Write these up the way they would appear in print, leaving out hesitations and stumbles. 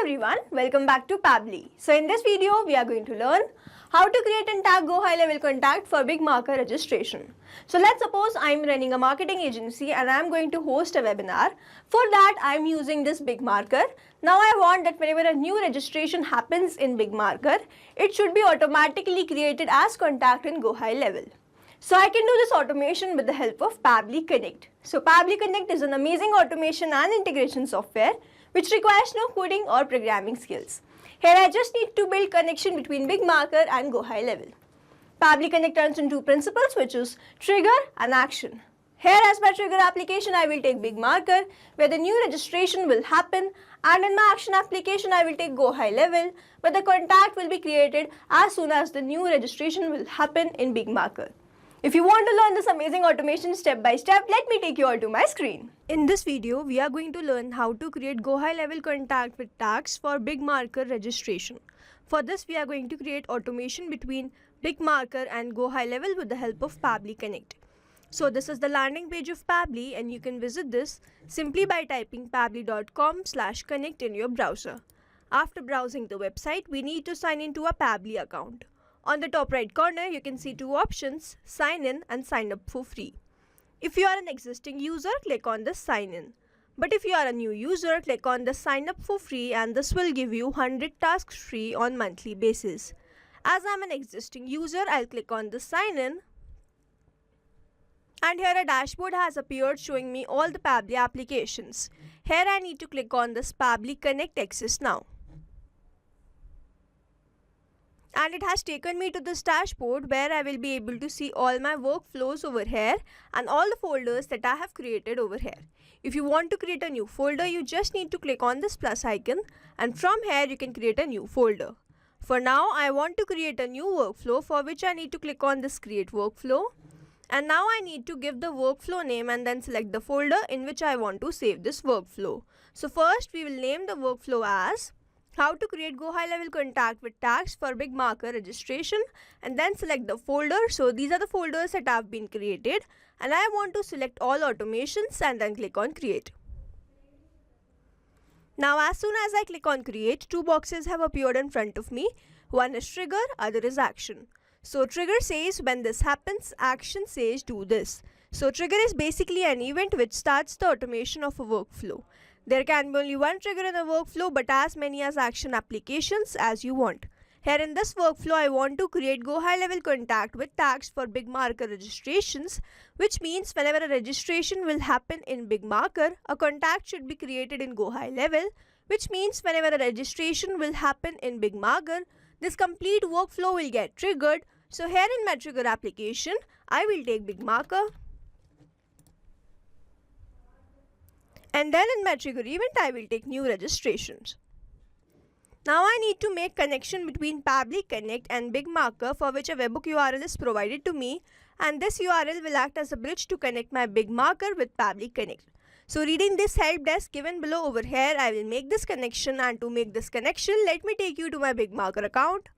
everyone, welcome back to Pabbly. So in this video, we are going to learn how to create and tag Go High Level contact for big marker registration. So let's suppose I'm running a marketing agency and I'm going to host a webinar. For that, I'm using this big marker. Now I want that whenever a new registration happens in big marker, it should be automatically created as contact in Go High Level. So I can do this automation with the help of Pabbly Connect. So Pabbly Connect is an amazing automation and integration software which requires no coding or programming skills. Here I just need to build connection between big marker and Go High Level. Pabbly Connect runs on two principles, which is trigger and action. Here as my trigger application, I will take big marker where the new registration will happen, and in my action application I will take Go High Level where the contact will be created as soon as the new registration will happen in big marker. If you want to learn this amazing automation step by step, let me take you all to my screen. In this video, we are going to learn how to create Go High Level contact with tags for big marker registration. For this, we are going to create automation between big marker and Go High Level with the help of Pabbly Connect. So this is the landing page of Pabbly, and you can visit this simply by typing pabbly.com/connect in your browser. After browsing the website, we need to sign into a Pabbly account. On the top right corner, you can see two options, sign in and sign up for free. If you are an existing user, click on the sign in. But if you are a new user, click on the sign up for free, and this will give you 100 tasks free on monthly basis. As I'm an existing user, I'll click on the sign in. And here a dashboard has appeared showing me all the Pabbly applications. Here I need to click on this Pabbly Connect Access Now. And it has taken me to this dashboard where I will be able to see all my workflows over here and all the folders that I have created over here. If you want to create a new folder, you just need to click on this plus icon, and from here you can create a new folder. For now, I want to create a new workflow, for which I need to click on this create workflow. And now I need to give the workflow name and then select the folder in which I want to save this workflow. So first we will name the workflow as how to create Go High Level contact with tags for big marker registration, and then select the folder. So these are the folders that have been created, and I want to select all automations and then click on create. Now as soon as I click on create, two boxes have appeared in front of me. One is trigger, other is action. So trigger says when this happens, action says do this. So trigger is basically an event which starts the automation of a workflow. There can be only one trigger in a workflow, but as many as action applications as you want. Here in this workflow, I want to create Go High Level contact with tags for big marker registrations, which means whenever a registration will happen in big marker, a contact should be created in Go High Level, which means whenever a registration will happen in big marker, this complete workflow will get triggered. So here in my trigger application, I will take big marker. And then in my trigger event, I will take new registrations. Now I need to make connection between Pabbly Connect and big marker, for which a webhook URL is provided to me, and this URL will act as a bridge to connect my big marker with Pabbly Connect. So reading this help desk given below over here, I will make this connection, and to make this connection, let me take you to my big marker account.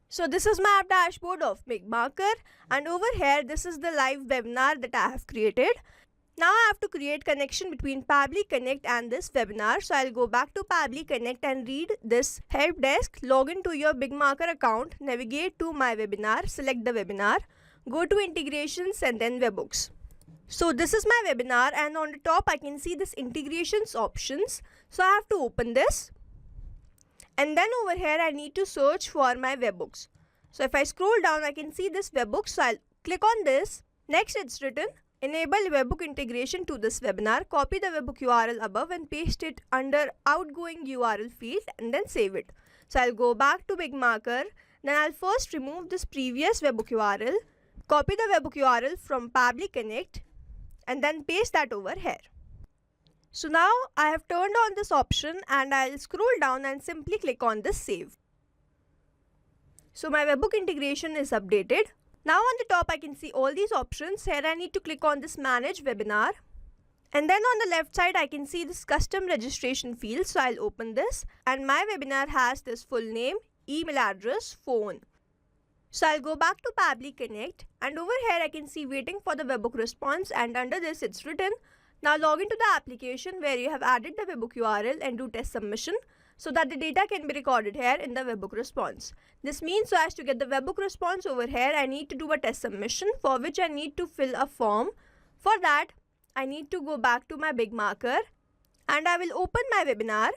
So this is my app dashboard of big marker, and over here this is the live webinar that I have created. Now I have to create connection between Pabbly Connect and this webinar. So I'll go back to Pabbly Connect and read this help desk, log into your big marker account, navigate to my webinar, select the webinar, go to integrations and then webhooks. So this is my webinar, and on the top I can see this integrations options. So I have to open this, and then over here I need to search for my webhooks. So if I scroll down, I can see this webhook. So I'll click on this. Next it's written enable webhook integration to this webinar. Copy the webhook URL above and paste it under outgoing URL field and then save it. So I'll go back to big marker. Then I'll first remove this previous webhook URL, copy the webhook URL from Pabbly Connect and then paste that over here. So now I have turned on this option, and I'll scroll down and simply click on this save. So my webhook integration is updated. Now on the top I can see all these options. Here I need to click on this manage webinar, and then on the left side I can see this custom registration field. So I'll open this, and my webinar has this full name, email address, phone. So I'll go back to Pabbly Connect, and over here I can see waiting for the webhook response, and under this it's written Now log into the application where you have added the webhook URL and do test submission so that the data can be recorded here in the webhook response. This means so as to get the webhook response over here, I need to do a test submission for which I need to fill a form. For that, I need to go back to my BigMarker and I will open my webinar.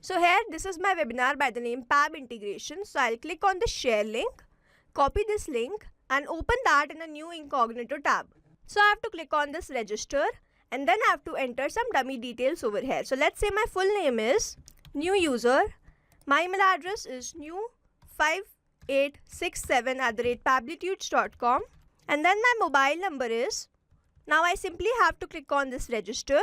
So here, this is my webinar by the name PAB Integration. So I'll click on the share link, copy this link and open that in a new incognito tab. So I have to click on this register and then I have to enter some dummy details over here. So let's say my full name is new user, my email address is new5867@pablitudes.com and then my mobile number is. Now I simply have to click on this register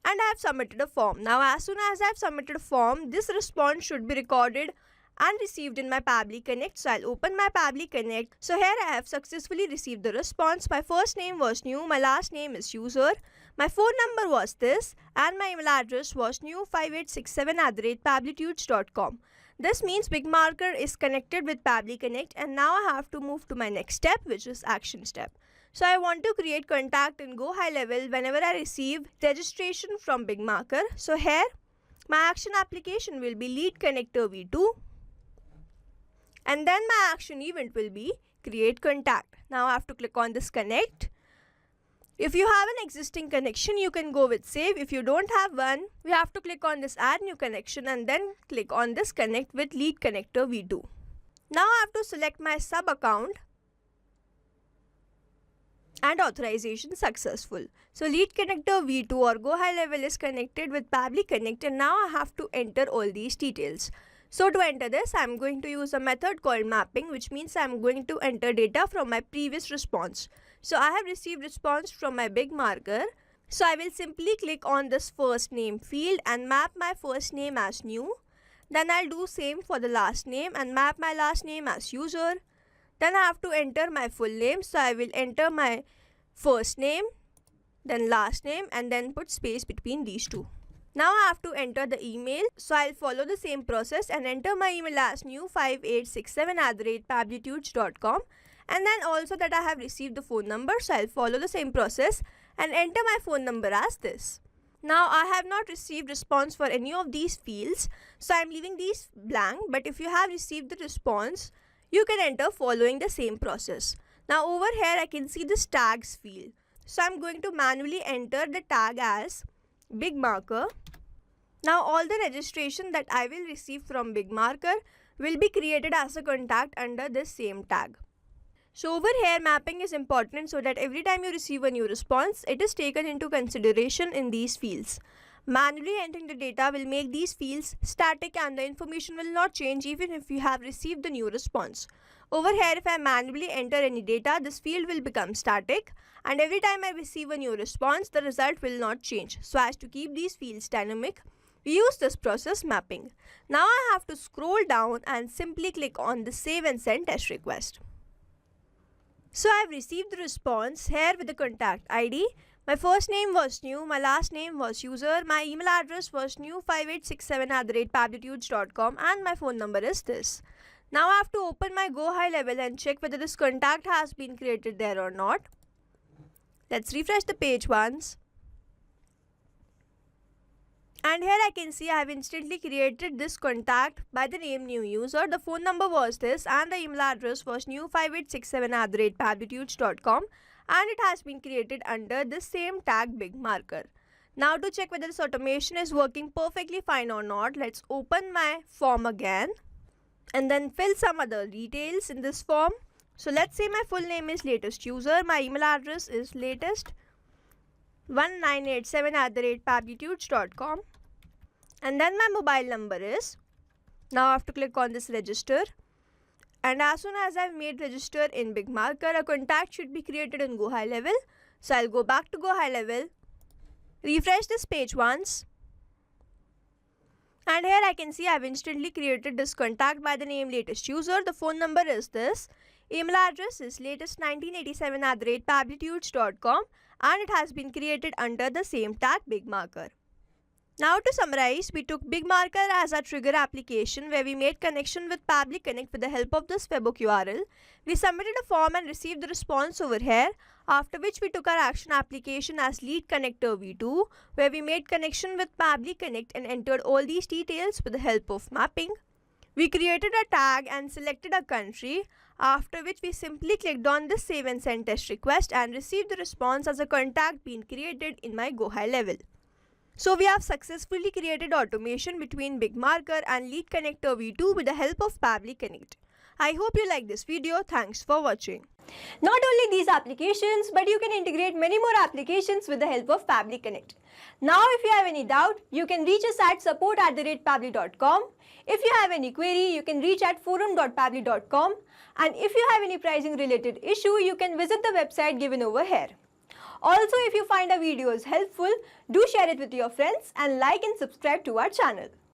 and I have submitted a form. Now as soon as I have submitted a form, this response should be recorded and received in my Pabbly Connect. So I'll open my Pabbly Connect. So here I have successfully received the response. My first name was new, my last name is user, my phone number was this and my email address was new5867@pablitudes.com. This means BigMarker is connected with Pabbly Connect and now I have to move to my next step, which is action step. So I want to create contact in Go High Level whenever I receive registration from BigMarker. So here my action application will be Lead Connector V2 and then my action event will be Create Contact. Now I have to click on this Connect. If you have an existing connection, you can go with Save. If you don't have one, we have to click on this Add New Connection and then click on this Connect with Lead Connector V2. Now I have to select my sub account and authorization successful. So Lead Connector V2 or Go High Level is connected with Pabbly Connect and now I have to enter all these details. So to enter this, I am going to use a method called mapping, which means I am going to enter data from my previous response. So I have received response from my BigMarker. So I will simply click on this first name field and map my first name as new. Then I'll do same for the last name and map my last name as user. Then I have to enter my full name. So I will enter my first name, then last name and then put space between these two. Now I have to enter the email. So I'll follow the same process and enter my email as new5867@pablitudes.com and then also that I have received the phone number. So I'll follow the same process and enter my phone number as this. Now I have not received response for any of these fields. So I'm leaving these blank, but if you have received the response, you can enter following the same process. Now over here I can see this tags field. So I'm going to manually enter the tag as BigMarker. Now all the registration that I will receive from BigMarker will be created as a contact under this same tag. So over here mapping is important so that every time you receive a new response, it is taken into consideration in these fields. Manually entering the data will make these fields static and the information will not change even if you have received the new response. Over here, if I manually enter any data, this field will become static and every time I receive a new response, the result will not change. So as to keep these fields dynamic, we use this process mapping. Now I have to scroll down and simply click on the Save and Send Test Request. So I have received the response here with the contact ID. My first name was new, my last name was user, my email address was new5867@pablitudes.com and my phone number is this. Now I have to open my Go High Level and check whether this contact has been created there or not. Let's refresh the page once. And here I can see I have instantly created this contact by the name new user. The phone number was this and the email address was new5867@pablitudes.com and it has been created under the same tag BigMarker. Now to check whether this automation is working perfectly fine or not, let's open my form again and then fill some other details in this form. So let's say my full name is latest user, my email address is latest1987@pablitudes.com and then my mobile number is. Now I have to click on this register and as soon as I've made register in BigMarker, a contact should be created in Go High Level. So I'll go back to Go High Level, refresh this page once and here I can see I've instantly created this contact by the name latest user. The phone number is this, email address is latest1987@pablitudes.com and it has been created under the same tag BigMarker. Now to summarize, we took BigMarker as our trigger application where we made connection with Pabbly Connect with the help of this webhook URL. We submitted a form and received the response over here. After which we took our action application as Lead Connector V2, where we made connection with Pabbly Connect and entered all these details with the help of mapping. We created a tag and selected a country, after which we simply clicked on this save and send test request and received the response as a contact being created in my Go High level. So we have successfully created automation between BigMarker and Lead Connector V2 with the help of Pabbly Connect. I hope you like this video. Thanks for watching. Not only these applications, but you can integrate many more applications with the help of Pabbly Connect. Now if you have any doubt, you can reach us at support@pabbly.com. If you have any query, you can reach at forum.pabbly.com. And if you have any pricing related issue, you can visit the website given over here. Also, if you find our videos helpful, do share it with your friends and like and subscribe to our channel.